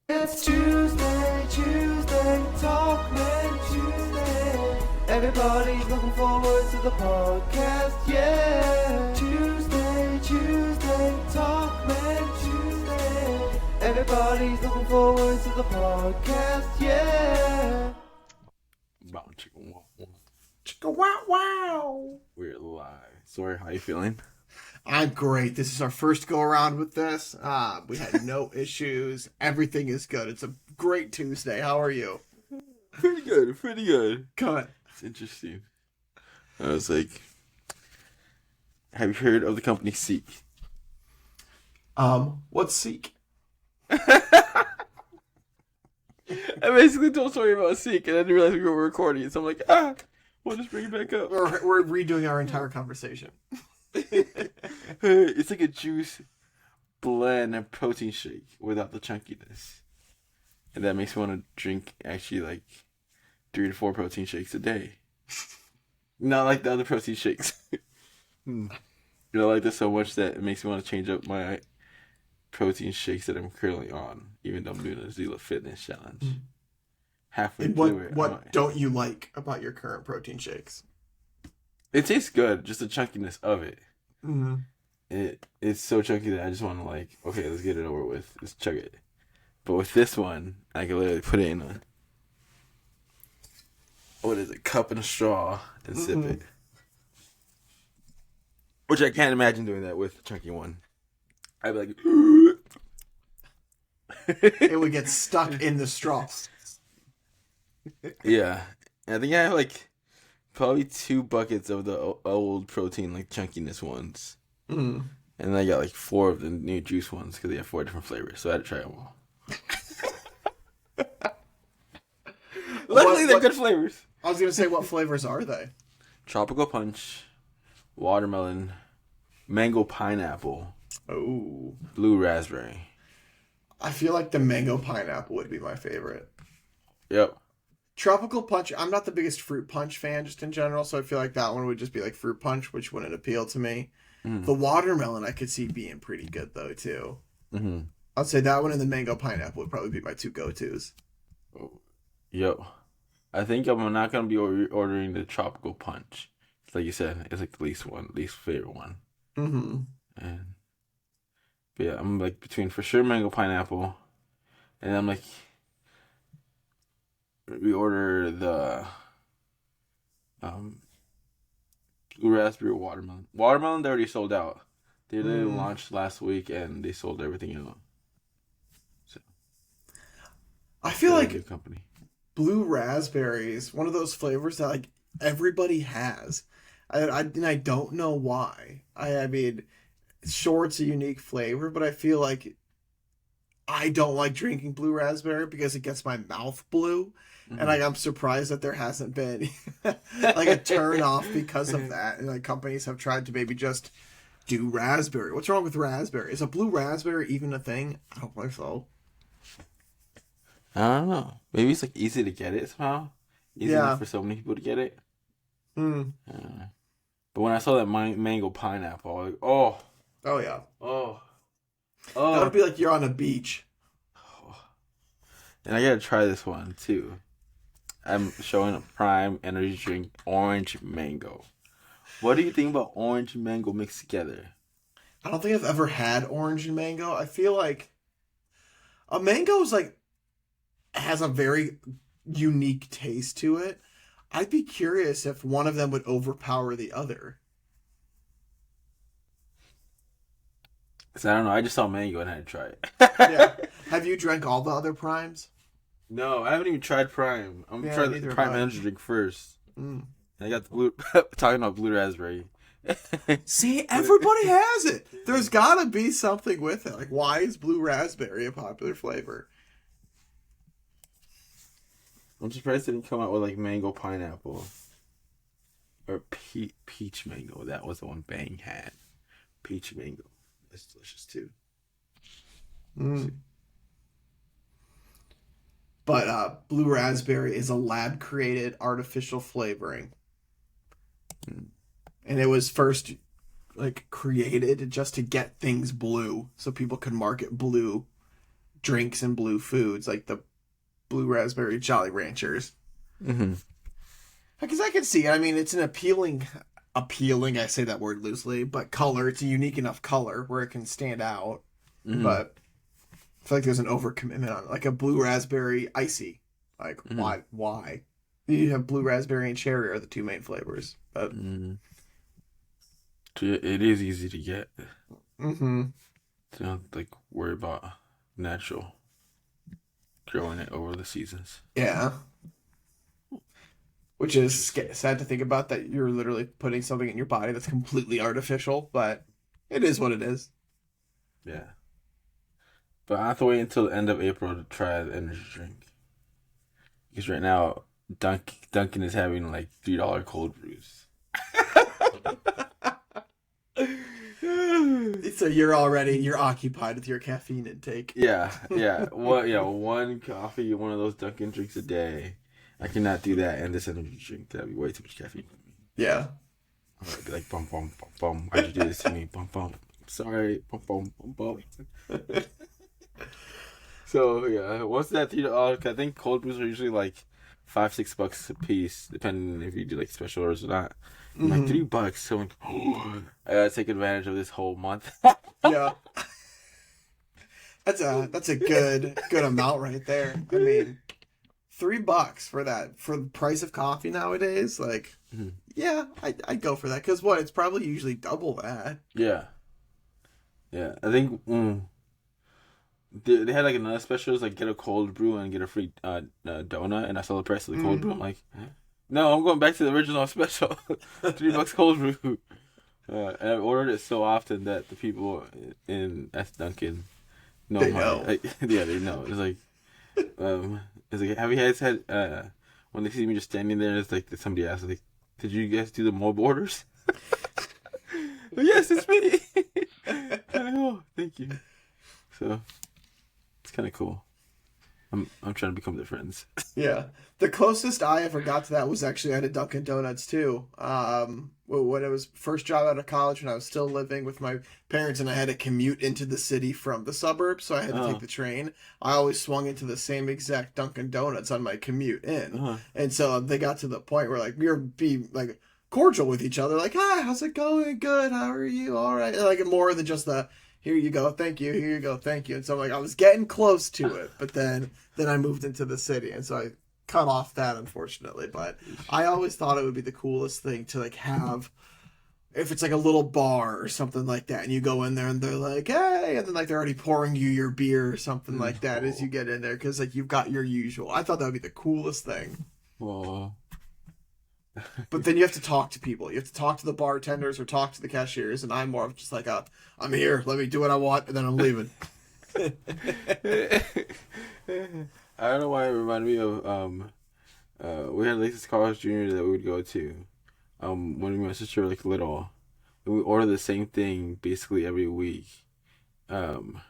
It's Tuesday, Talkmen Tuesday. Everybody's looking forward to the podcast, yeah. Tuesday, Talkmen Tuesday. Everybody's looking forward to the podcast, yeah. Wow, chicka wow wow. Chicka wow wow. We're live. Sorry, how you feeling? I'm great. This is our first go around with this. We had no issues. Everything is good. It's a great Tuesday. How are you? Pretty good. Good. It's interesting. I was like, have you heard of the company Seek? What's Seek? I basically told a story about Seek, and I didn't realize we were recording, so I'm like, we'll just bring it back up. We're redoing our entire conversation. It's like a juice blend and protein shake without the chunkiness. And that makes me want to drink actually like 3 to 4 protein shakes a day. Not like the other protein shakes. I like this so much that it makes me want to change up my protein shakes that I'm currently on, even though I'm doing a Zila Fitness challenge. Halfway through it. What don't you like about your current protein shakes? It tastes good, just the chunkiness of it. Mm-hmm. It's so chunky that I just want to like, okay, let's get it over with. Let's chug it. But with this one, I can literally put it in a, what is it, cup and a straw and sip it. Which I can't imagine doing that with the chunky one. I'd be like, It would get stuck in the straw. yeah. I think I have like probably 2 buckets of the old protein, like chunkiness ones. Mm. And then I got like 4 of the new juice ones because they have 4 different flavors. So I had to try them all. Luckily, they're good flavors. I was going to say, what flavors are they? Tropical punch, watermelon, mango pineapple, Oh. blue raspberry. I feel like the mango pineapple would be my favorite. Yep. Tropical punch, I'm not the biggest fruit punch fan just in general, so I feel like that one would just be like fruit punch, which wouldn't appeal to me. The watermelon I could see being pretty good though too. Mm-hmm. I'd say that one and the mango pineapple would probably be my 2 go-tos. Yep. I think I'm not going to be ordering the tropical punch. It's like you said, it's like the least favorite one. Mm-hmm. But yeah, I'm like between for sure mango pineapple, and I'm like, we order the blue raspberry watermelon. Watermelon, they already sold out. They literally launched last week and they sold everything out. So I feel like good company. blue raspberry is one of those flavors that like everybody has. I don't know why. I mean, sure, it's a unique flavor, but I feel like I don't like drinking blue raspberry because it gets my mouth blue. And like, I'm surprised that there hasn't been like a turn off because of that. And like companies have tried to maybe just do raspberry. What's wrong with raspberry? Is a blue raspberry even a thing? I don't think so. I don't know. Maybe it's like easy to get it somehow. Easy enough for so many people to get it. But when I saw that mango pineapple, I was like, oh yeah. Oh. That would be like you're on a beach. And I gotta try this one too. I'm showing a Prime energy drink, orange mango. What do you think about orange and mango mixed together? I don't think I've ever had orange and mango. I feel like a mango is like has a very unique taste to it. I'd be curious if one of them would overpower the other. So I don't know. I just saw mango and I had to try it. Yeah. Have you drank all the other primes? No, I haven't even tried Prime. I'm gonna try the Prime energy drink first. And I got the blue. Talking about blue raspberry. See, everybody has it. There's gotta be something with it. Like, why is blue raspberry a popular flavor? I'm surprised they didn't come out with like mango pineapple or peach mango. That was the one Bang had. Peach mango. That's delicious too. But blue raspberry is a lab-created artificial flavoring. And it was first like created just to get things blue so people could market blue drinks and blue foods, like the blue raspberry Jolly Ranchers. Mm-hmm. Because I can see it. I mean, it's an appealing, I say that word loosely, but color. It's a unique enough color where it can stand out. Mm-hmm. But I feel like there's an overcommitment on it. Like a blue raspberry icy. Like, why? You have blue raspberry and cherry are the two main flavors. But it is easy to get. Mm-hmm. To not like worry about natural growing it over the seasons. Yeah. Which is sad to think about, that you're literally putting something in your body that's completely artificial, but it is what it is. Yeah. But I have to wait until the end of April to try the energy drink. Because right now, Dunkin' is having like $3 cold brews. So you're occupied with your caffeine intake. Yeah. One coffee, one of those Dunkin' drinks a day. I cannot do that and this energy drink. That'd be way too much caffeine for me. Yeah. I'd be like, bum, bum, bum, bum. Why'd you do this to me? Bum, bum. Sorry. Bum, bum, bum, bum. So, yeah. Once that $3, I think cold brews are usually like $5-6 a piece, depending if you do like special orders or not. I'm like, $3. So I'm like, I gotta take advantage of this whole month. Yeah. That's a good amount right there. I mean, $3 for the price of coffee nowadays, like, yeah, I'd go for that. Because it's probably usually double that. Yeah. I think they had like another special, it's like get a cold brew and get a free donut, and I saw the price of the cold brew. I'm like, no, I'm going back to the original special, $3 cold brew. And I've ordered it so often that the people in Dunkin' know. They know. It's like, have you guys had when they see me just standing there? It's like somebody asks, like, "Did you guys do the mobile orders?" Yes, it's me. Oh, thank you. So it's kind of cool. I'm trying to become their friends. Yeah, the closest I ever got to that was actually at a Dunkin' Donuts too. When it was first job out of college, when I was still living with my parents, and I had to commute into the city from the suburbs, so I had to take the train. I always swung into the same exact Dunkin' Donuts on my commute in, and so they got to the point where like we were being like cordial with each other, like, "Hi, how's it going? Good. How are you? All right." Like more than just the "Here you go, thank you. Here you go, thank you." And so like I was getting close to it, but then I moved into the city, and so I cut off that, unfortunately. But I always thought it would be the coolest thing to like have, if it's like a little bar or something like that, and you go in there and they're like, "Hey," and then like they're already pouring you your beer or something like that as you get in there, because like you've got your usual. I thought that would be the coolest thing. But then you have to talk to people. You have to talk to the bartenders or talk to the cashiers, and I'm more of just like I'm here, let me do what I want, and then I'm leaving. I don't know why it reminded me of we had like this college junior that we would go to when me and my sister were like little, and we order the same thing basically every week, and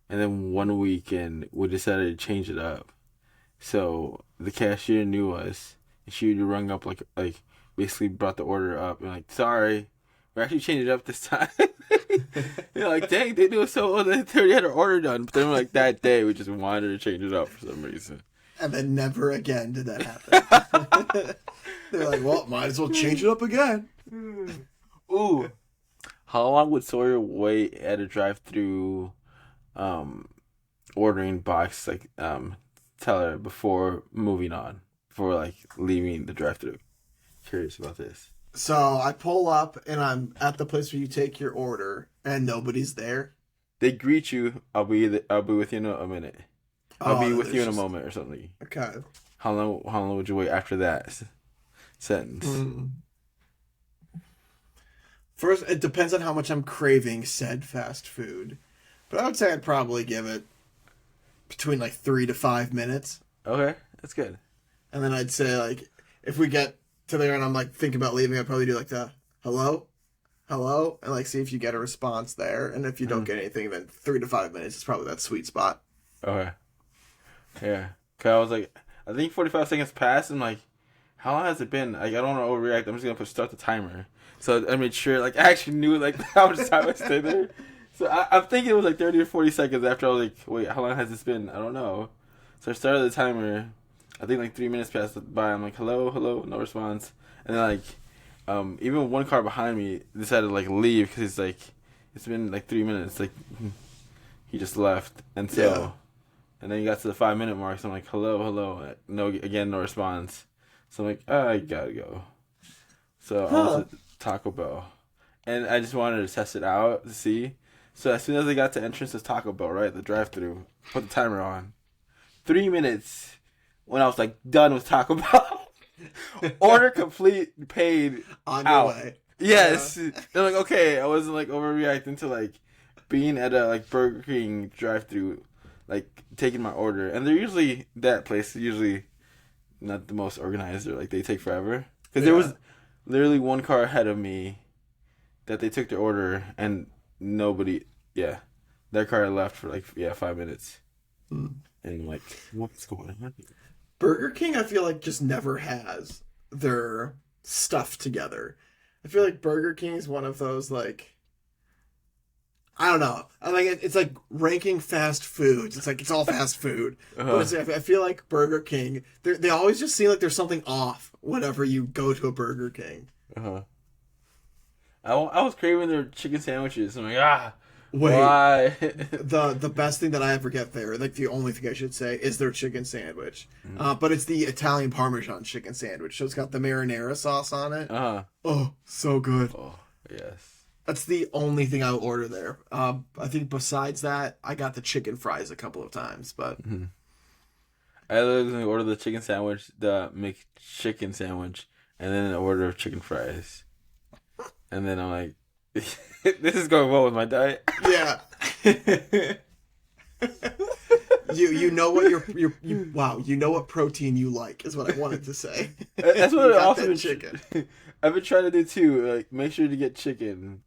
then one weekend we decided to change it up. So the cashier knew us, and she would rung up like basically brought the order up and like, "Sorry, we actually changed it up this time." You're like, "Dang, they knew it so well that they already had our order done." But then like that day we just wanted to change it up for some reason. And then never again did that happen. They're like, "Well, might as well change it up again." Ooh. How long would Sawyer wait at a drive-through ordering box teller before moving on? Before like leaving the drive-through? Curious about this. So I pull up and I'm at the place where you take your order and nobody's there. They greet you. I'll be with you in a minute. I'll be with you in a moment or something. Okay. How long would you wait after that sentence? First, it depends on how much I'm craving said fast food, but I would say I'd probably give it between like 3 to 5 minutes. Okay, that's good. And then I'd say like if we get to there and I'm like thinking about leaving, I'd probably do like the hello, and like see if you get a response there. And if you don't get anything, then 3 to 5 minutes is probably that sweet spot. Okay. Yeah. Cause I was like, I think 45 seconds passed. I'm like, how long has it been? Like, I don't want to overreact. I'm just gonna start the timer. So I made sure, like, I actually knew like how much time I stayed there. So I'm thinking it was like 30 or 40 seconds after I was like, wait, how long has this been? I don't know. So I started the timer. I think like 3 minutes passed by. I'm like, hello, hello, no response. And then like, even one car behind me decided to like leave because he's like, it's been like 3 minutes. Like, he just left. And so, Yeah. and then he got to the 5 minute mark. So I'm like, hello, hello. No, again, no response. So I'm like, I gotta go. So I went to Taco Bell. And I just wanted to test it out to see. So as soon as I got to entrance of Taco Bell, right, the drive-thru, put the timer on. 3 minutes when I was like done with Taco Bell. Order complete, paid, On your out. way. Yes. They're like, okay, I wasn't like overreacting to like being at a like Burger King drive-thru, like taking my order. And they're usually, that place is usually not the most organized, or like they take forever. Because there was literally one car ahead of me that they took their order and nobody, their car left for like 5 minutes. And I'm like, what's going on here? Burger King, I feel like, just never has their stuff together. I feel like Burger King is one of those, like, I don't know. I like it's like ranking fast foods. It's like it's all fast food. But it's, I feel like Burger King, they always just seem like there's something off whenever you go to a Burger King. I was craving their chicken sandwiches. I'm like, Wait, why? the best thing that I ever get there, like the only thing I should say, is their chicken sandwich. But it's the Italian Parmesan chicken sandwich. So it's got the marinara sauce on it. Oh, so good. Oh, yes. That's the only thing I'll order there. I think besides that, I got the chicken fries a couple of times, but I literally ordered the chicken sandwich, the McChicken sandwich, and then an order of chicken fries. And then I'm like, this is going well with my diet. yeah. you know what you know what protein you like is what I wanted to say. That's what You I got also that been chicken. I've been trying to do too. Like, make sure to get chicken,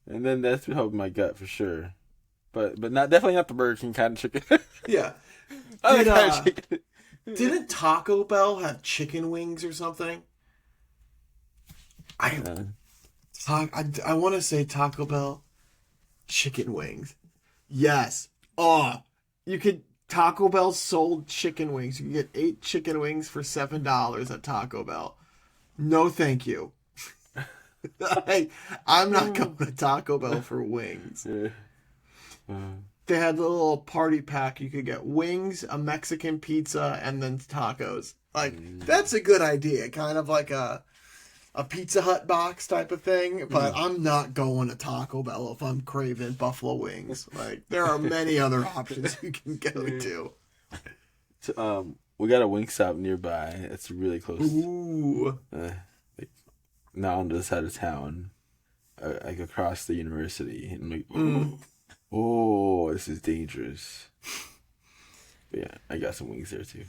and then that's been helping my gut for sure. But definitely not the Burger King kind of chicken. Yeah. Other kind of chicken. Didn't Taco Bell have chicken wings or something? I want to say Taco Bell chicken wings. Yes. Oh, Taco Bell sold chicken wings. You can get 8 chicken wings for $7 at Taco Bell. No, thank you. I'm not going to Taco Bell for wings. They had the little party pack. You could get wings, a Mexican pizza, and then tacos. Like, that's a good idea. Kind of like a Pizza Hut box type of thing. But I'm not going to Taco Bell if I'm craving buffalo wings. Like, there are many other options you can go to. So, we got a Wingstop nearby. It's really close. Ooh. Like, not on this side of town. Like across the university. And like, oh, this is dangerous. But yeah, I got some wings there too.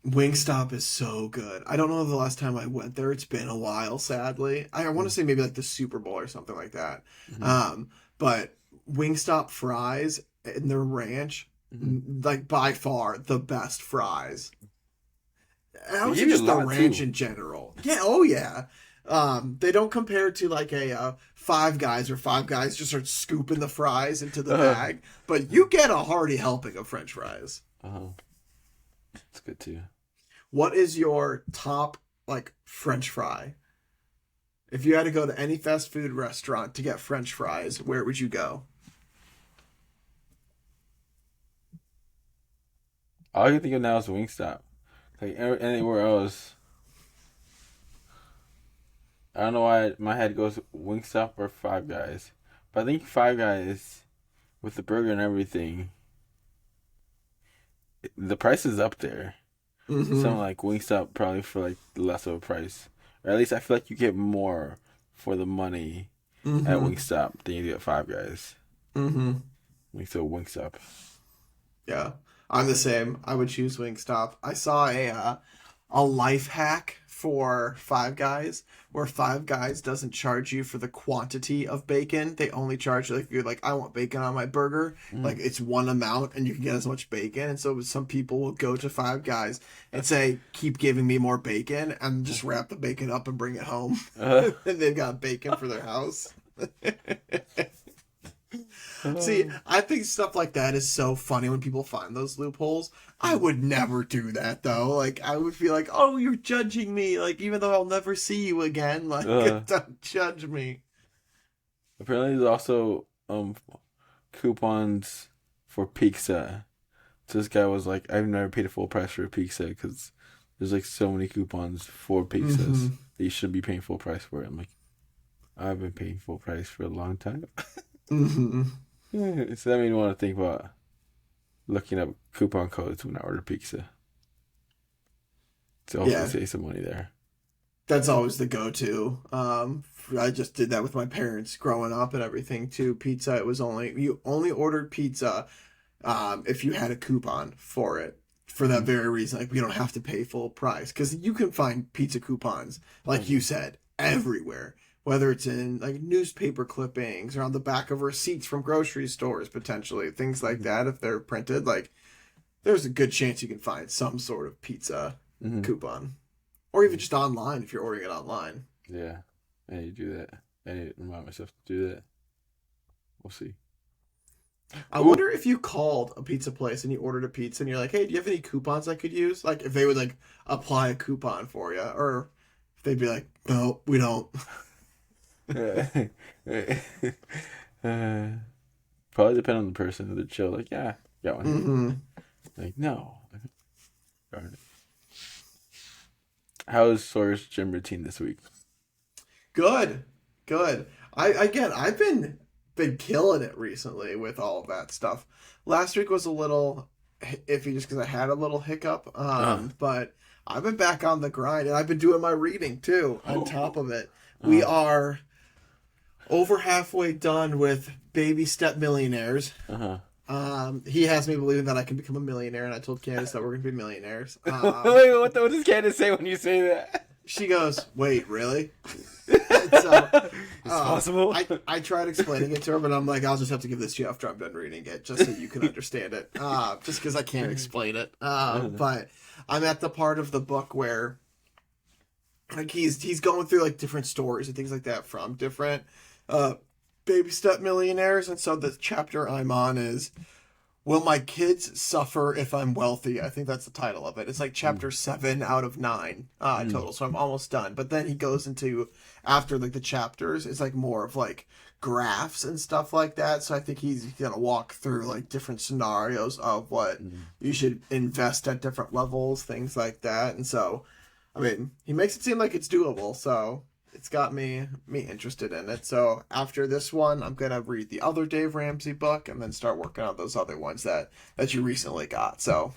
Wingstop is so good. I don't know the last time I went there. It's been a while, sadly. I want to say maybe like the Super Bowl or something like that. But Wingstop fries and their ranch, like by far the best fries. And I would say just the ranch in general. Yeah, oh yeah. They don't compare to like a Five Guys, or Five Guys just start scooping the fries into the bag. But you get a hearty helping of French fries. It's good too. What is your top like French fry? If you had to go to any fast food restaurant to get French fries, where would you go? All I can think of now is Wingstop. Like anywhere else, I don't know why my head goes Wingstop or Five Guys, but I think Five Guys, with the burger and everything, the price is up there. Something like Wingstop probably for like less of a price, or at least I feel like you get more for the money at Wingstop than you do at Five Guys. Wingstop. Yeah, I'm the same. I would choose Wingstop. I saw a life hack for Five Guys, where Five Guys doesn't charge you for the quantity of bacon. They only charge you, like, if you're like, I want bacon on my burger, like it's one amount and you can get as much bacon. And so some people will go to Five Guys and say, keep giving me more bacon, and just wrap the bacon up and bring it home. And they've got bacon for their house. See, I think stuff like that is so funny when people find those loopholes. I would never do that though. Like I would feel like, oh, you're judging me. Like even though I'll never see you again, like don't judge me. Apparently, there's also coupons for pizza. So this guy was like, I've never paid a full price for a pizza because there's like so many coupons for pizzas that you should be paying full price for it. I'm like, I've been paying full price for a long time. So that made me want to think about looking up coupon codes when I order pizza. So hopefully save some money there. That's always the go-to. I just did that with my parents growing up and everything too. Pizza, you only ordered pizza if you had a coupon for it. For that very reason, like we don't have to pay full price because you can find pizza coupons, like you said, everywhere. Whether it's in like newspaper clippings or on the back of receipts from grocery stores, potentially things like that. If they're printed, like there's a good chance you can find some sort of pizza coupon, or even just online if you're ordering it online. Yeah, I need to do that. I need to remind myself to do that. We'll see. I wonder if you called a pizza place and you ordered a pizza and you're like, hey, do you have any coupons I could use? Like if they would like apply a coupon for you, or if they'd be like, no, we don't. Probably depend on the person. They're chill, like, yeah, got one. Like, no. Darn it. How is Sawyer's gym routine this week? Good. I've been killing it recently with all of that stuff. Last week was a little iffy just because I had a little hiccup. But I've been back on the grind and I've been doing my reading too on top of it. We are over halfway done with Baby Step Millionaires. He has me believing that I can become a millionaire, and I told Candace that we're going to be millionaires. Wait, what does Candace say when you say that? She goes, wait, really? So, it's possible. I tried explaining it to her, but I'm like, I'll just have to give this to you after I'm done reading it, just so you can understand it. Just because I can't explain it. But I'm at the part of the book where like he's going through like different stories and things like that from different baby step millionaires, and so the chapter I'm on is Will My Kids Suffer If I'm Wealthy? I think that's the title of it. It's like chapter 7 out of 9 total, so I'm almost done. But then he goes into, after like the chapters, it's like more of like graphs and stuff like that. So I think he's gonna walk through like different scenarios of what you should invest at different levels, things like that. And so, I mean, he makes it seem like it's doable, so it's got me interested in it. So after this one, I'm gonna read the other Dave Ramsey book and then start working on those other ones that you recently got. So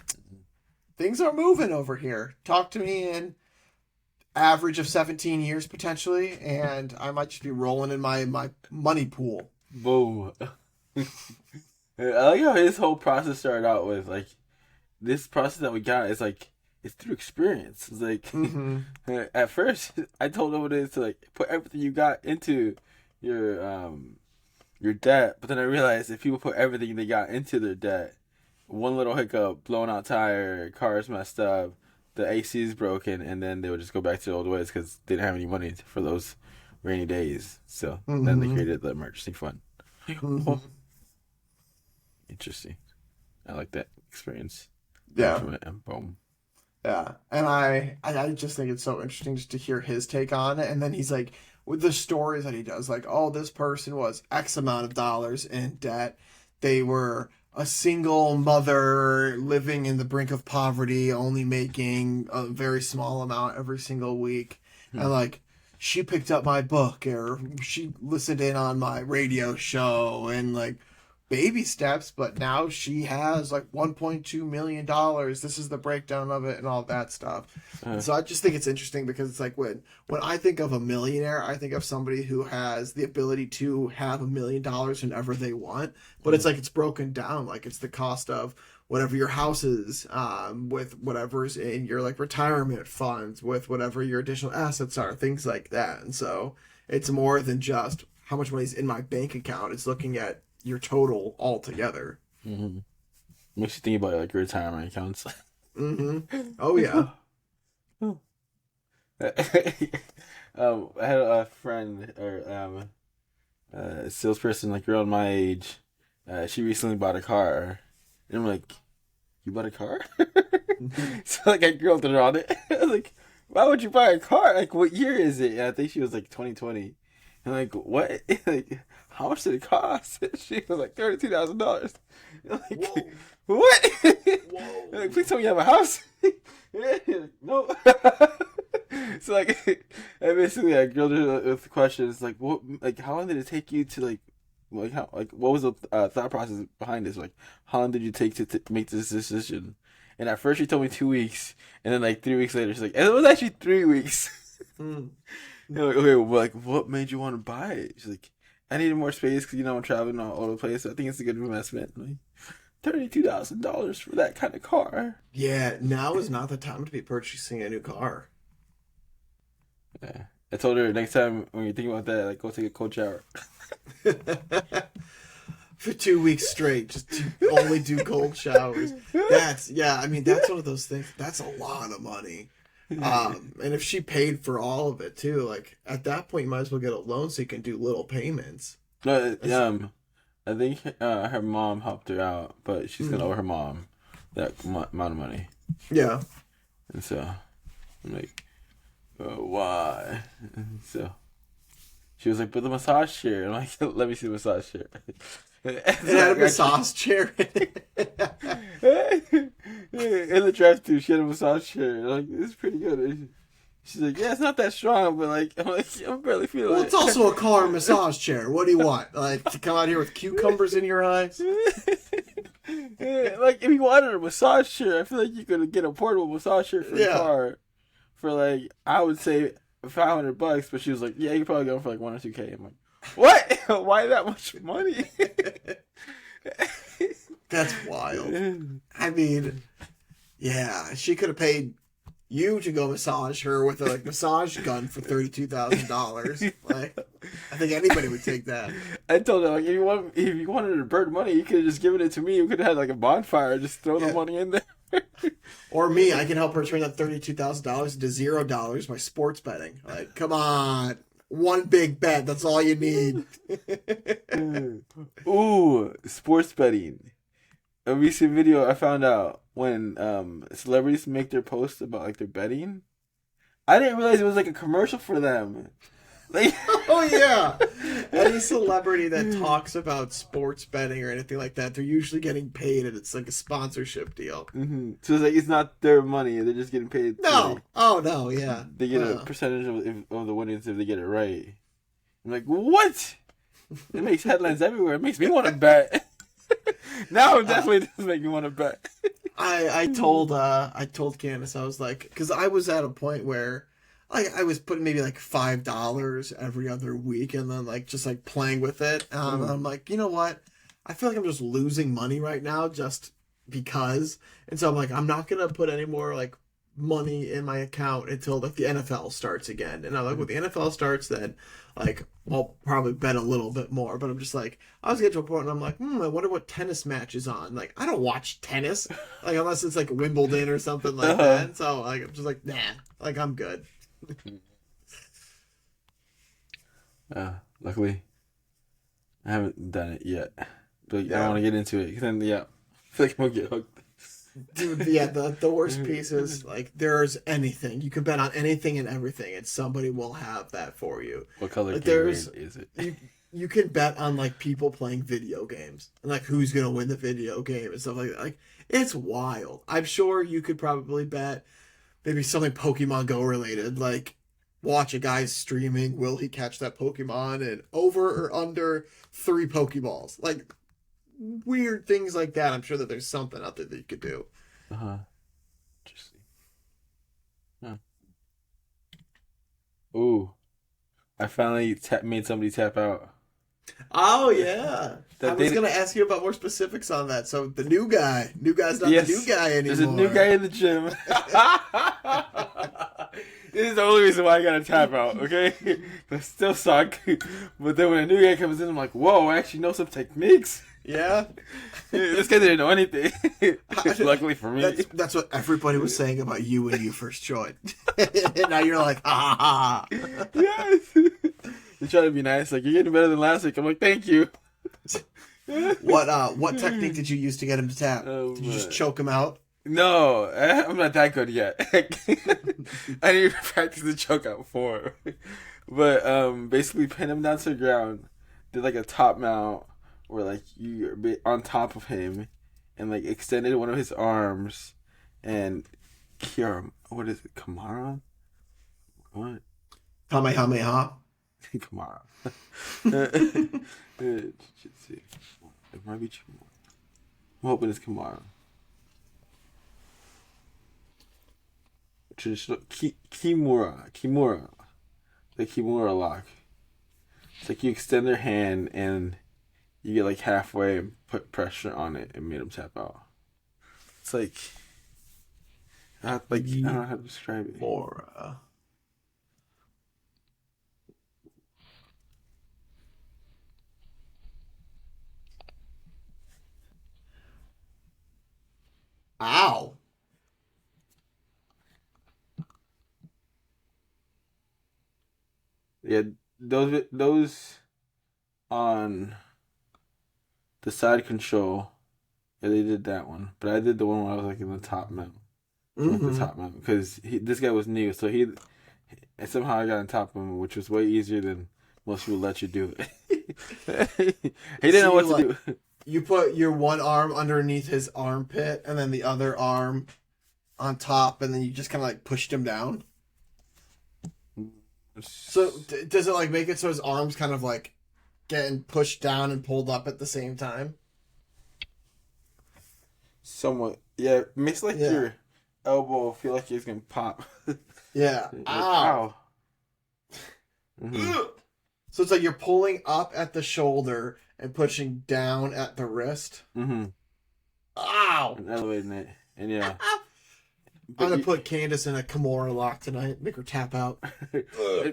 things are moving over here. Talk to me in average of 17 years potentially, and I might just be rolling in my money pool. Whoa. I like how his whole process started out with like this process that we got is like it's through experience. It's like at first I told him what it is to like put everything you got into your debt, but then I realized if people put everything they got into their debt, one little hiccup, blown out tire, car's messed up, the AC is broken, and then they would just go back to the old ways because they didn't have any money for those rainy days. So then they created the emergency fund. Interesting. I like that experience. Yeah. And boom. Yeah, and I just think it's so interesting just to hear his take on it. And then he's like, with the stories that he does, like, oh, this person was X amount of dollars in debt. They were a single mother living in the brink of poverty, only making a very small amount every single week. And like, she picked up my book or she listened in on my radio show and like, baby steps, but now she has like $1.2 million. This is the breakdown of it and all that stuff. So I just think it's interesting because it's like when I think of a millionaire, I think of somebody who has the ability to have $1 million whenever they want, but it's like it's broken down. Like it's the cost of whatever your house is, with whatever's in your like retirement funds, with whatever your additional assets are, things like that. And so it's more than just how much money's in my bank account. It's looking at your total altogether. Makes you think about like retirement accounts. Oh yeah. I had a friend or salesperson, like around my age, she recently bought a car, and I'm like, "You bought a car?" So like I grilled her on it. I was like, "Why would you buy a car? Like, what year is it?" And I think she was like 2020. And like, what? Like, how much did it cost? She was like $32,000. Like, Whoa. what? Whoa. Like, please tell me you have a house. No. So like, I grilled her with questions like, what? Like, how long did it take you to like how like what was the thought process behind this? Like, how long did you take to make this decision? And at first she told me 2 weeks, and then like 3 weeks later she's like, and it was actually 3 weeks. You're like, okay, well, like, what made you want to buy it? She's like, I needed more space because, I'm traveling all over the place. So I think it's a good investment. I'm like, $32,000 for that kind of car. Yeah, now is not the time to be purchasing a new car. Yeah. I told her next time when you're thinking about that, like, go take a cold shower. For 2 weeks straight, just to only do cold showers. That's one of those things. That's a lot of money. And if she paid for all of it too, like at that point, you might as well get a loan so you can do little payments. No, I think her mom helped her out, but she's gonna owe her mom that amount of money. Yeah. And so I'm like, why? And so she was like, but the massage chair. I'm like, let me see the massage chair. It had a massage chair in it. In the trash too, she had a massage chair. Like, it's pretty good. She's like, yeah, it's not that strong, but like, I'm barely feeling Well, it. it's also a car massage chair. What do you want? Like, to come out here with cucumbers in your eyes? Like, if you wanted a massage chair, I feel like you could get a portable massage chair for a car for like, I would say $500. But she was like, yeah, you could probably go for like 1 or 2K. I'm like, what? Why that much money? That's wild. I mean, yeah, she could have paid you to go massage her with a massage gun for $32,000. Like, I think anybody would take that. I told her, like, if you wanted to burn money, you could have just given it to me. You could have had like a bonfire, just throw the money in there. Or me, I can help her turn that $32,000 into $0 by sports betting. Like, come on. One big bet, that's all you need. Ooh, sports betting. A recent video I found out when celebrities make their posts about like their betting. I didn't realize it was like a commercial for them. Like, oh yeah, any celebrity that talks about sports betting or anything like that, they're usually getting paid, and it's like a sponsorship deal. Mm-hmm. So it's like it's not their money; they're just getting paid. No, no, yeah, they get a percentage of the winnings if they get it right. I'm like, what? It makes headlines everywhere. It makes me want to bet. Now it definitely does make me want to bet. I told Candace, I was like, because I was at a point where I was putting maybe like $5 every other week, and then like just like playing with it. And I'm like, you know what? I feel like I'm just losing money right now just because. And so I'm like, I'm not gonna put any more like money in my account until like the NFL starts again. And I'm like, when the NFL starts, then like I'll probably bet a little bit more. But I'm just like, I was getting to a point and I'm like, I wonder what tennis match is on. Like, I don't watch tennis, like unless it's like Wimbledon or something like that. So like I'm just like, nah, like I'm good. Luckily, I haven't done it yet. But I don't want to get into it because then I feel like I'm gonna get hooked. Dude, yeah, the worst piece is like there's anything you can bet on anything and everything, and somebody will have that for you. What color like, is it? You can bet on like people playing video games and like who's gonna win the video game and stuff like that. Like it's wild. I'm sure you could probably bet maybe something Pokemon Go related, like watch a guy streaming, will he catch that Pokemon and over or under 3 Pokeballs? Like weird things like that. I'm sure that there's something out there that you could do. Interesting. Ooh, I finally made somebody tap out. Oh yeah, I was gonna ask you about more specifics on that. So the new guy's not the new guy anymore. There's a new guy in the gym. This is the only reason why I gotta tap out, okay? I still suck. But then when a new guy comes in, I'm like, whoa, I actually know some techniques. Yeah. This guy didn't know anything. Luckily for me. That's what everybody was saying about you when you first joined. And now you're like, ah. Yes. They try to be nice, like, you're getting better than last week. I'm like, thank you. What technique did you use to get him to tap? Oh, Did you just man. choke him out? No, I'm not that good yet. I need to practice the choke out for. But basically pin him down to the ground. Did like a top mount where like you're on top of him, and like extended one of his arms, and what is it? Kamara? What? Kamehameha. Kamara. Jiu-jitsu. It might be Kimura. I'm hoping it's Kamara. Traditional Kimura, the Kimura lock. It's like you extend their hand and you get like halfway and put pressure on it and made them tap out. It's like, I don't know how to describe it. Kimura. Ow. Yeah, those on the side control. Yeah, they did that one, but I did the one where I was like in the top mount. The top mount because this guy was new, so and somehow I got on top of him, which was way easier than most people let you do it. He didn't know what to do. You put your one arm underneath his armpit and then the other arm on top, and then you just kind of like pushed him down. So does it like make it so his arms kind of like getting pushed down and pulled up at the same time? Somewhat, yeah. It makes like your elbow feel like it's gonna pop. Yeah. Like, ow. Mm-hmm. So it's like you're pulling up at the shoulder and pushing down at the wrist. Mm-hmm. Ow. And elevating it, and yeah. I'm gonna put Candace in a Kimura lock tonight. Make her tap out.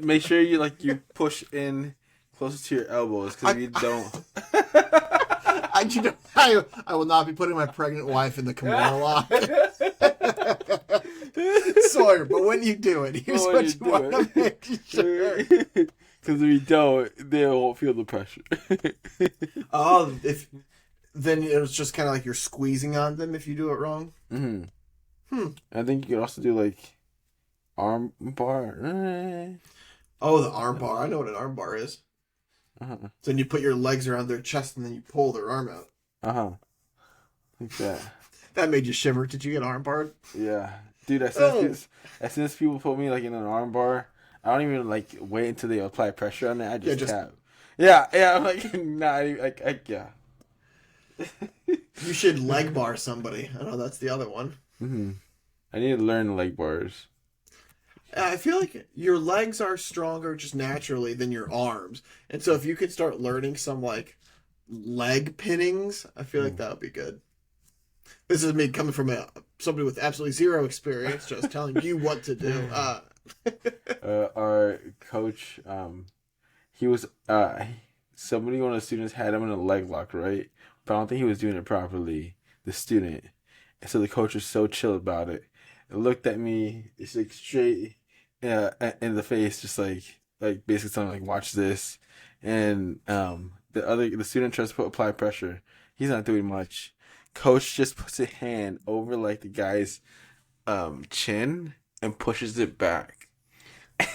Make sure you push in closer to your elbows because if you don't. I will not be putting my pregnant wife in the Kimura lock. Sawyer, but when you do it, here's what you want to make sure. Because if you don't, they won't feel the pressure. Then it was just kind of like you're squeezing on them if you do it wrong. Mm-hmm. I think you could also do like arm bar. Oh, the arm bar. I know what an arm bar is. Uh-huh. So then you put your legs around their chest and then you pull their arm out. Uh-huh. Like that. That made you shiver. Did you get arm barred? Yeah. Dude, as soon as people put me like in an arm bar, I don't even like wait until they apply pressure on it. I just tap. Yeah, I'm like, nah, yeah. You should leg bar somebody. I know that's the other one. Mm-hmm. I need to learn leg bars. I feel like your legs are stronger just naturally than your arms. And so if you could start learning some like leg pinnings, I feel like that would be good. This is me coming from somebody with absolutely zero experience, just telling you what to do. Our coach, he was somebody, one of the students had him in a leg lock, right? But I don't think he was doing it properly. The student, and so the coach was so chill about it. It looked at me, it's like straight in the face, just like basically telling like, watch this. And the student tries to apply pressure. He's not doing much. Coach just puts a hand over like the guy's chin and pushes it back.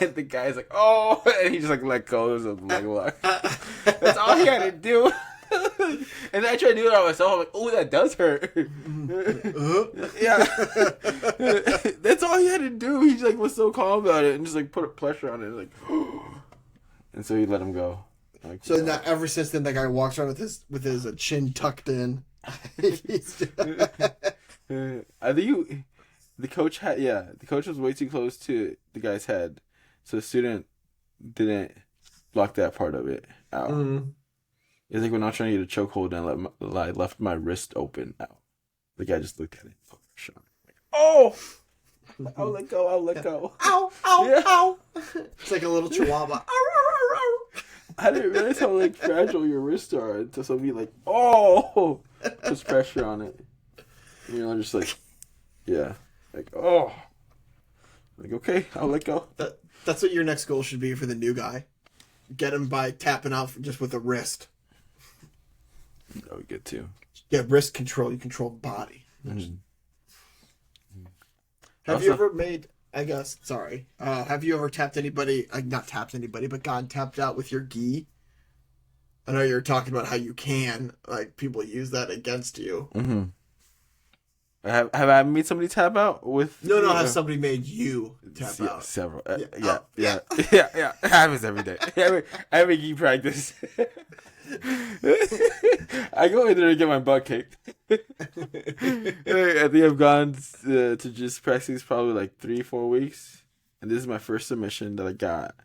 And the guy's like, oh, and he just like let go of the leg lock. That's all he had to do. And then I tried to do it on myself. I'm like, oh, that does hurt. Yeah. That's all he had to do. He just like was so calm about it and just like put a pressure on it. Like, and so he let him go. Like, so now, ever since then, that guy walks around with his chin tucked in. I think the coach was way too close to the guy's head, so the student didn't block that part of it out. Mm-hmm. It's like when I was trying to get a chokehold and I left my wrist open out. The guy just looked at it. Like, oh! I'll let go. Ow! Yeah. Ow! It's like a little chihuahua. I didn't realize how like fragile your wrists are until somebody like, oh, puts pressure on it. And you're just like, yeah, like, oh, like, okay, I'll let go. That's what your next goal should be for the new guy. get him by tapping out just with a wrist. That would get too. Yeah, wrist control. You control the body. Mm-hmm. Have Also- you ever made? I guess. Sorry. Have you ever tapped anybody? Not tapped anybody, but gotten tapped out with your gi? I know you were talking about how you can like people use that against you. Mm-hmm. Have I made somebody tap out with? No, have somebody made you tap Yeah, out? several. Yeah. Yeah. It happens every day. Every gi practice. I go in there to get my butt kicked. I think I've gone to just practice probably like 3-4 weeks, and this is my first submission that I got.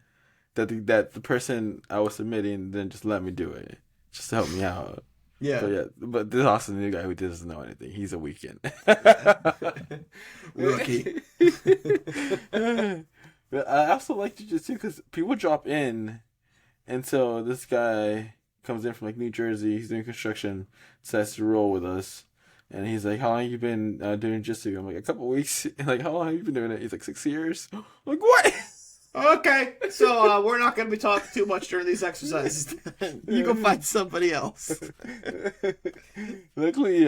That the person I was submitting then just let me do it, just to help me out. Yeah. But this is also the new guy who doesn't know anything. He's a weekend Rookie. But I also like jiu-jitsu because people drop in, and so this guy comes in from like New Jersey. He's doing construction, decides to roll with us, and he's like, "How long have you been doing jiu-jitsu?" I'm like, "A couple weeks." Like, "How long have you been doing it?" He's like, 6 years. I'm like, what? Okay, so we're not going to be talking too much during these exercises. You go find somebody else. Luckily,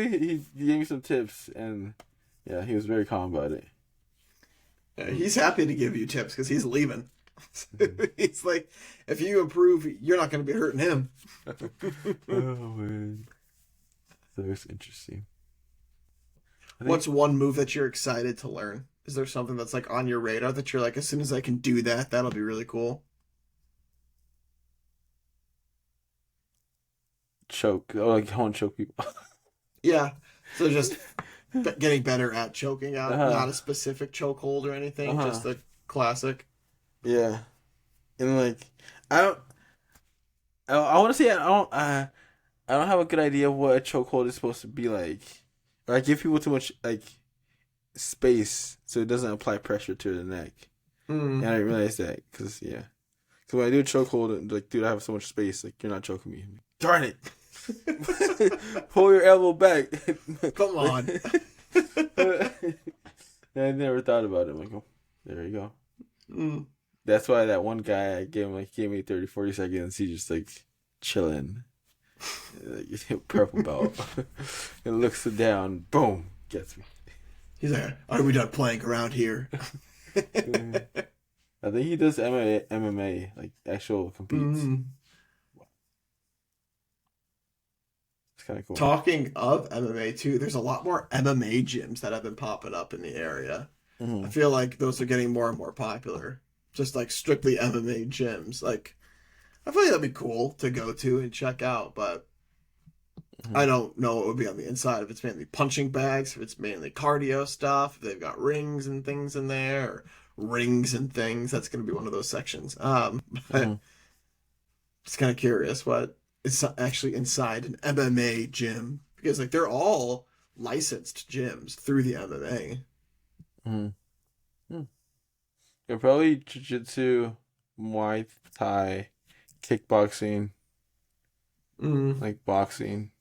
he gave me some tips, and yeah, he was very calm about it. He's happy to give you tips because he's leaving. He's like, if you improve, you're not going to be hurting him. Oh man, so it's interesting. What's one move that you're excited to learn? Is there something that's like on your radar that you're like, as soon as I can do that, that'll be really cool? Choke? Oh, like I want to choke people. Yeah. So just getting better at choking out, Uh-huh. not a specific chokehold or anything, Uh-huh. just the classic. Yeah, and like I don't. I want to say I don't have a good idea of what a chokehold is supposed to be like. Or I give people too much like space so it doesn't apply pressure to the neck. And I didn't realize that because when I do a chokehold, like, dude, I have so much space. Like, you're not choking me. Darn it! Pull your elbow back. Come on. I never thought about it. I'm like, oh, there you go. Mm. That's why that one guy I gave me 30, 40 seconds. He's just like chilling. Like, purple belt. And looks down. Boom. Gets me. He's like, are we done playing around here? I think he does MMA, like actual competes. It's kind of cool. Talking of MMA too, there's a lot more MMA gyms that have been popping up in the area. Mhm. I feel like those are getting more and more popular. Just like strictly MMA gyms. Like, I feel like that'd be cool to go to and check out, but I don't know what would be on the inside. If it's mainly punching bags, if it's mainly cardio stuff, if they've got rings and things in there, or rings and things, that's going to be one of those sections. But just kind of curious what is actually inside an MMA gym, because like they're all licensed gyms through the MMA. Yeah, probably jiu-jitsu, Muay Thai, kickboxing, like boxing,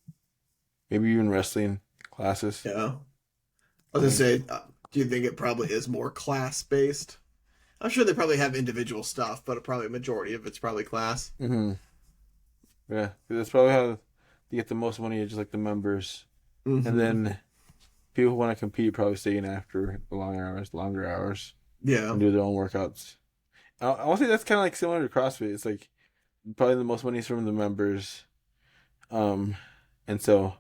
maybe even wrestling classes. Yeah. I was gonna say, do you think it probably is more class based? I'm sure they probably have individual stuff, but probably a majority of it's probably class. Mm-hmm. Yeah, 'cause that's probably how they get the most money, is just like the members. And then people who want to compete probably stay in after the longer hours, Yeah. and do their own workouts. I want to say that's kind of like similar to CrossFit. It's like probably the most money is from the members. And so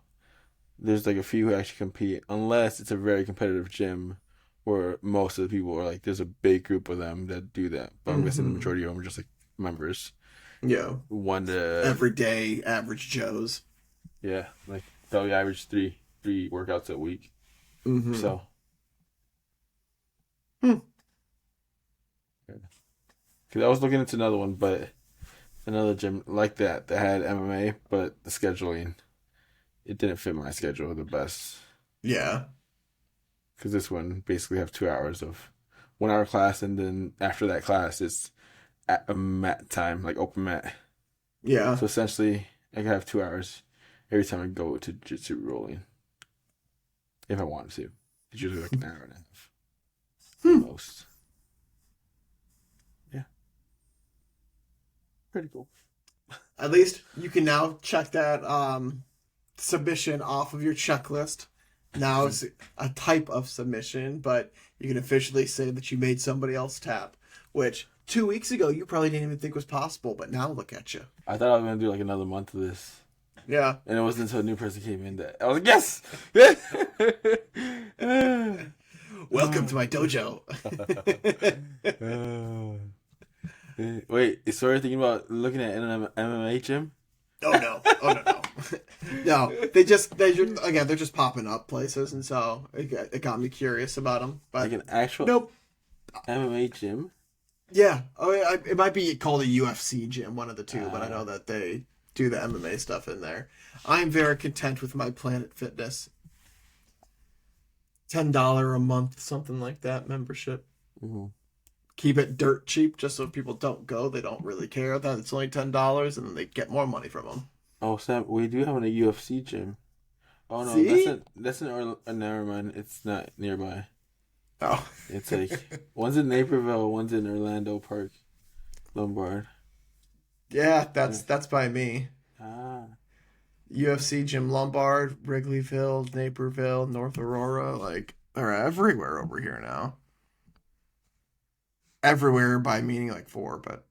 there's like a few who actually compete, unless it's a very competitive gym where most of the people are like, there's a big group of them that do that. But I'm guessing the majority of them are just like members. Yeah. One to Everyday average Joes. yeah, like probably average three workouts a week. So. Because I was looking into another one, but another gym like that had MMA, but the scheduling, it didn't fit my schedule the best. Yeah. Because this one basically have 2 hours of 1 hour class, and then after that class, it's at a mat time, like open mat. Yeah. So essentially, I could have 2 hours every time I go to jiu-jitsu rolling. If I wanted to. It's usually like an hour and a half. At most. Yeah. Pretty cool. At least you can now check that submission off of your checklist. Now it's a type of submission, but you can officially say that you made somebody else tap, which 2 weeks ago you probably didn't even think was possible, but now look at you. I thought I was gonna do like another month of this. Yeah. And it wasn't until a new person came in that I was like, yes! Welcome to my dojo. Wait, so you're thinking about looking at an MMA gym? Oh no. No, they're just popping up places, and so it got me curious about them. But Like an actual nope. MMA gym? Yeah, it might be called a UFC gym, one of the two, but I know that they do the MMA stuff in there. I'm very content with my Planet Fitness. $10 a month, something like that, membership. Mm-hmm. Keep it dirt cheap, just so people don't go. They don't really care that it's only $10, and then they get more money from them. Oh, Sam, we do have a UFC gym. Oh no, See? that's never mind. It's not nearby. Oh, It's like one's in Naperville, one's in Orlando Park, Lombard. yeah, that's by me. Ah, UFC Gym Lombard, Wrigleyville, Naperville, North Aurora, like they're everywhere over here now. Everywhere by meaning like 4, but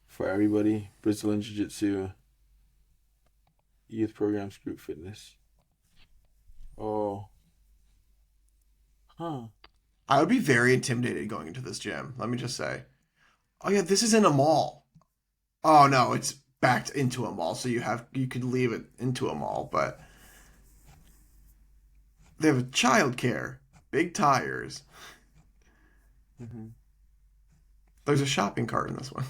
for everybody, Brazilian Jiu-Jitsu, youth programs, group fitness. Oh, huh? I would be very intimidated going into this gym. Let me just say. Oh yeah, this is in a mall. Oh no, it's backed into a mall, so you could leave it into a mall, but they have childcare, big tires. Mm-hmm. There's a shopping cart in this one.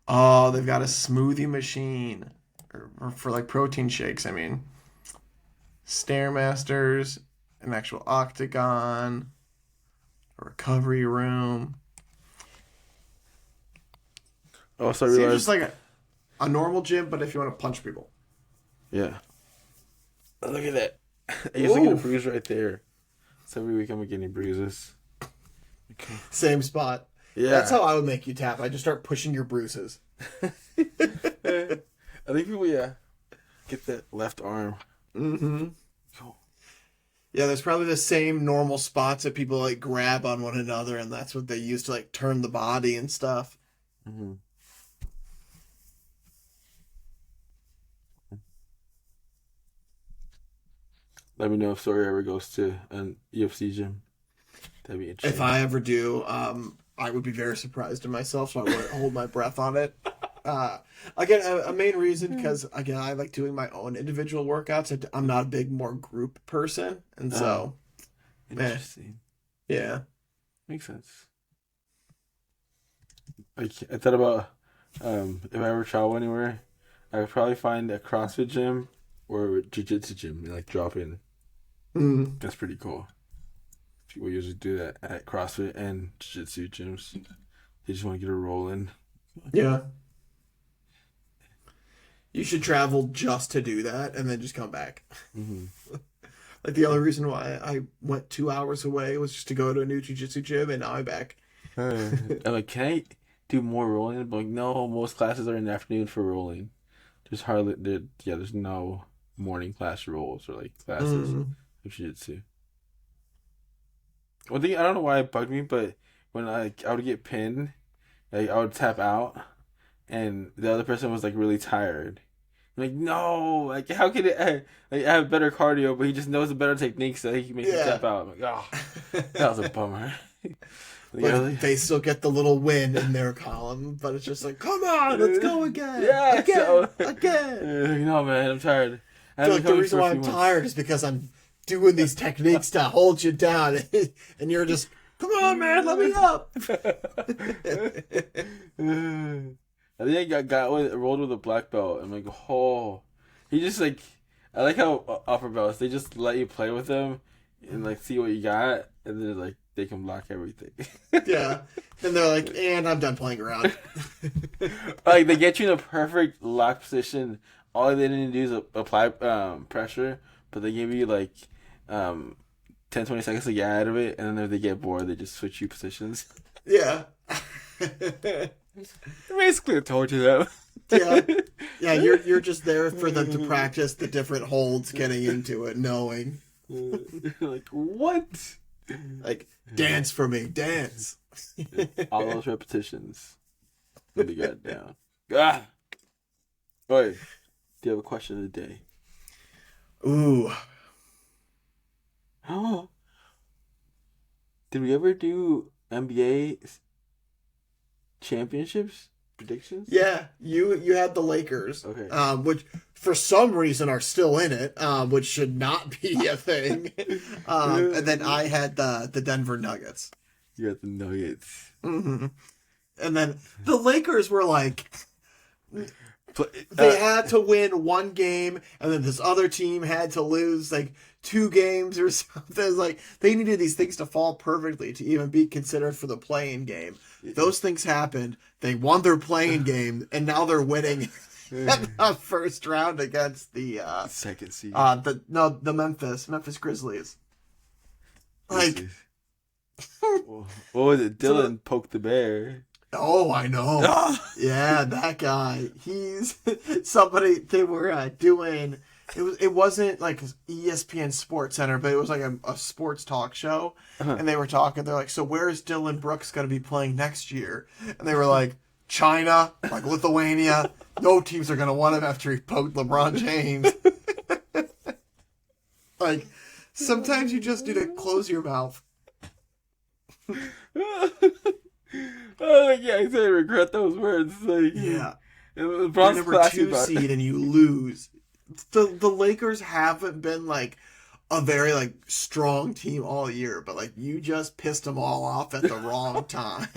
Oh, they've got a smoothie machine or for like protein shakes. I mean, Stairmasters, an actual octagon, a recovery room. Also, I Seems realized, just like a normal gym, but if you want to punch people. yeah. Look at that. I used to get a Ooh. bruise right there. So every week I'm getting bruises. Okay. Same spot. Yeah. That's how I would make you tap. I just start pushing your bruises. I think people, get that left arm. Mm-hmm. Cool. Yeah, there's probably the same normal spots that people like grab on one another, and that's what they use to like turn the body and stuff. Mm-hmm. Let me know if Sawyer ever goes to an UFC gym. That'd be interesting. If I ever do, I would be very surprised in myself, so I wouldn't hold my breath on it. Again, a main reason because again, I like doing my own individual workouts. I'm not a big more group person, and so Interesting. yeah. Makes sense. Like I thought about if I ever travel anywhere, I would probably find a CrossFit gym or a jiu-jitsu gym and like drop in. Mm. That's pretty cool. People usually do that at CrossFit and jiu-jitsu gyms. They just want to get a roll in. Yeah. You should travel just to do that and then just come back. Mm-hmm. Like the only reason why I went 2 hours away was just to go to a new jiu-jitsu gym, and now I'm back. I'm like, can I do more rolling? I'm like, no, most classes are in the afternoon for rolling. There's there's no morning class rolls or like classes of jiu-jitsu. One thing, I don't know why it bugged me, but when I would get pinned, like I would tap out, and the other person was like really tired. I'm like, no, like how can it? Like I have better cardio, but he just knows a better technique, so he can make me tap out. I'm like, oh, that was a bummer. But they still get the little win in their column, but it's just like, come on, let's go again. Yeah, again, so- again. No, man, I'm tired. I feel like the reason why I'm tired is because I'm doing these techniques to hold you down, and you're just, come on, man, let me up. I think I rolled with a black belt. I'm like, oh, he just like, I like how upper belts, they just let you play with them and like see what you got, and then like they can block everything. Yeah, and they're like, and I'm done playing around. Like they get you in a perfect lock position. All they need to do is apply pressure, but they give you like 10, 20 seconds to get out of it, and then if they get bored, they just switch you positions. Yeah. Basically, I told you that. Yeah. You're just there for them to practice the different holds, getting into it, knowing. Like, what? Like, dance for me, dance. All those repetitions. Let me get down. Ah! Oi, do you have a question of the day? Ooh. Oh. Did we ever do NBA championships predictions? Yeah, you had the Lakers, Okay. Which for some reason are still in it, which should not be a thing. And then I had the Denver Nuggets. You got the Nuggets. Mm-hmm. And then the Lakers were like, they had to win one game, and then this other team had to lose like 2 games or something. It was like they needed these things to fall perfectly to even be considered for the play-in game. Those things happened. They won their play-in game, and now they're winning the first round against the second seed. The Memphis Grizzlies. Like, what was it? Dylan poked the bear. oh, I know. Yeah, that guy. He's somebody. They were doing. It wasn't like ESPN Sports Center, but it was like a sports talk show, and they were talking. They're like, "So where is Dylan Brooks going to be playing next year?" And they were like, "China, like Lithuania. No teams are going to want him after he poked LeBron James." Like, sometimes you just need to close your mouth. Oh, yeah, I said regret those words. Like, Yeah. You're You're number 2 seed and you lose. The Lakers haven't been like a very like strong team all year, but like you just pissed them all off at the wrong time.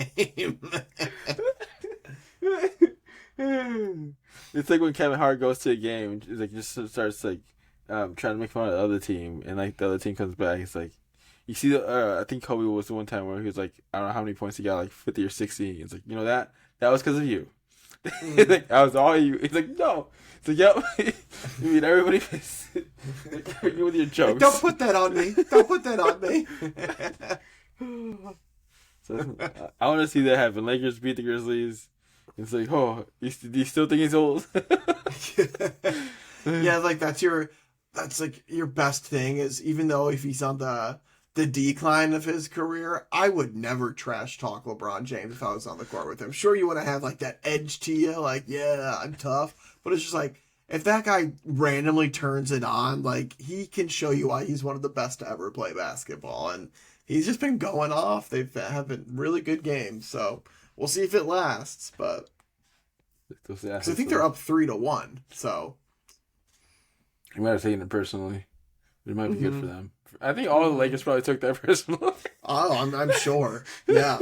It's like when Kevin Hart goes to a game, it's like just starts like trying to make fun of the other team, and like the other team comes back. It's like you see I think Kobe was the one time where he was like, I don't know how many points he got, like 50 or 60. It's like, you know that was because of you. It's like, that was all you. It's like, no. It's like, yep. You mean everybody you with your jokes. Don't put that on me. Don't put that on me. So I want to see that happen. Lakers beat the Grizzlies. It's like, oh, do you still think he's old? Yeah, like that's like your best thing is, even though if he's on the decline of his career, I would never trash talk LeBron James if I was on the court with him. Sure, you want to have like that edge to you, like, yeah, I'm tough, but it's just like, if that guy randomly turns it on, like, he can show you why he's one of the best to ever play basketball, and he's just been going off. They've having really good games, so we'll see if it lasts, but because I think they're up 3-1, so you might have taken it personally. It might be good for them. I think all the Lakers probably took that personally. Oh, I'm sure. Yeah.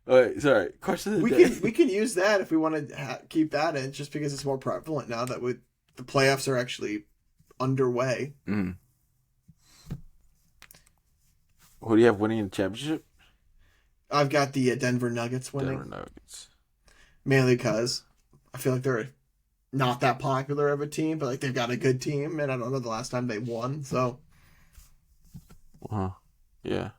Alright, sorry. Question of the day. We can use that if we want to keep that in, just because it's more prevalent now that the playoffs are actually underway. Mm. Who do you have winning the championship? I've got the Denver Nuggets winning. Denver Nuggets. Mainly because I feel like they're not that popular of a team, but like they've got a good team, and I don't know the last time they won, so. Yeah.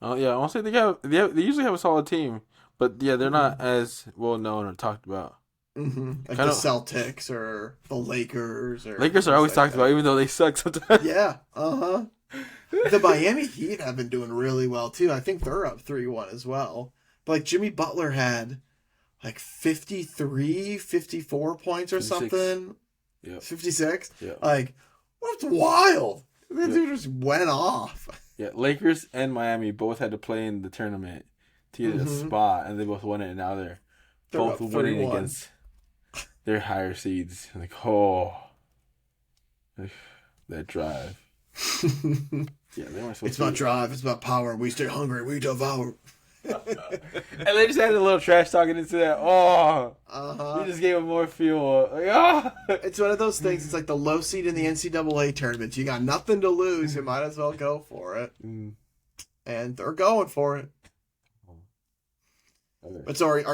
Oh yeah, I want to say they usually have a solid team, but yeah, they're not as well known or talked about. Mm-hmm. Like the Celtics or the Lakers. Lakers are always talked about, even though they suck sometimes. Yeah. The Miami Heat have been doing really well too. I think they're up 3-1 as well. But like Jimmy Butler had like 53, 54 points or 56. something. Yeah. 56? Yeah. Like, that's wild. That dude just went off. Yeah, Lakers and Miami both had to play in the tournament to get a spot, and they both won it, and now they're both winning against their higher seeds. Like, oh, that drive. Yeah, they weren't supposed It's about drive, it's about power. We stay hungry, we devour. And they just added a little trash talking into that. Oh, you just gave them more fuel. Like, oh. It's one of those things. It's like the low seed in the NCAA tournament. You got nothing to lose. You might as well go for it. And they're going for it. But sorry,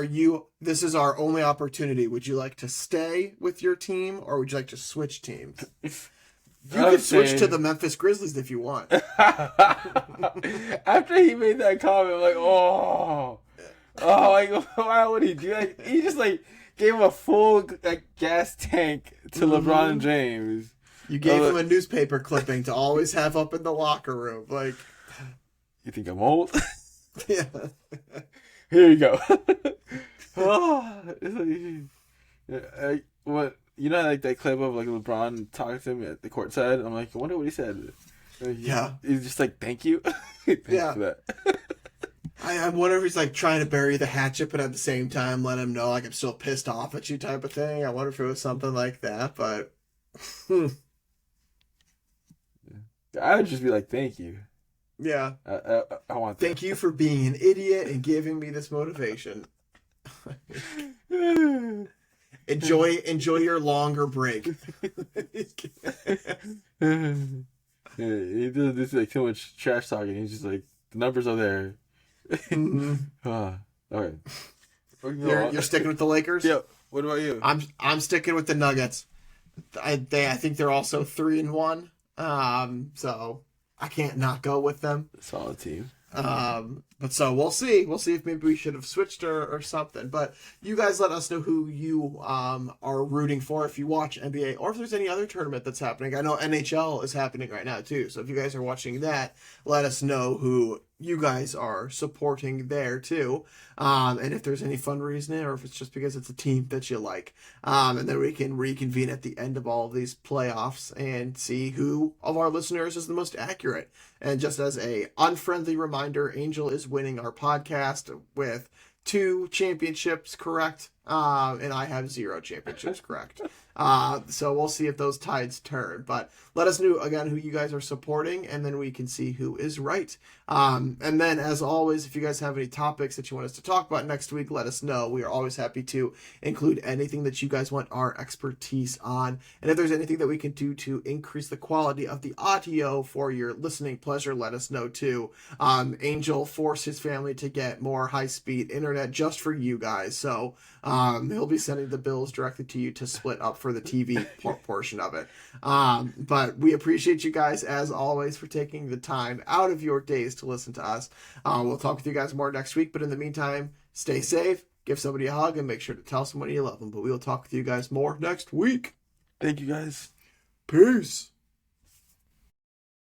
this is our only opportunity. Would you like to stay with your team or would you like to switch teams? You can switch to the Memphis Grizzlies if you want. After he made that comment, I'm like, like, why would he do that? He just, like, gave him a full gas tank to LeBron James. You gave him a newspaper clipping to always have up in the locker room. Like, you think I'm old? Yeah. Here you go. What, you know, like that clip of like LeBron talking to him at the courtside? I'm like, I wonder what he said. Yeah. He's just like, thank you. Thanks for that. I wonder if he's like trying to bury the hatchet, but at the same time let him know like I'm still pissed off at you type of thing. I wonder if it was something like that, but I would just be like, thank you. Yeah. I want that. Thank you for being an idiot and giving me this motivation. Enjoy your longer break. He does this like too much trash talking. He's just like, the numbers are there. All right. You're sticking with the Lakers? Yeah. What about you? I'm sticking with the Nuggets. I think they're also 3-1. So I can't not go with them. Solid team. But so we'll see. We'll see if maybe we should have switched or something. But you guys let us know who you are rooting for if you watch NBA or if there's any other tournament that's happening. I know NHL is happening right now too. So if you guys are watching that, let us know who you guys are supporting there too. And if there's any fun reason or if it's just because it's a team that you like. And then we can reconvene at the end of all of these playoffs and see who of our listeners is the most accurate. And just as a unfriendly reminder, Angel is winning our podcast with 2 championships correct, and I have 0 championships correct. So we'll see if those tides turn. But let us know again who you guys are supporting, and then we can see who is right. And then, as always, if you guys have any topics that you want us to talk about next week, let us know. We are always happy to include anything that you guys want our expertise on. And if there's anything that we can do to increase the quality of the audio for your listening pleasure, let us know too. Angel forced his family to get more high-speed internet just for you guys. So he'll be sending the bills directly to you to split up for the TV portion of it. But we appreciate you guys, as always, for taking the time out of your days to listen to us. We'll talk with you guys more next week. But in the meantime, stay safe, give somebody a hug, and make sure to tell someone you love them. But we will talk with you guys more next week. Thank you, guys. Peace.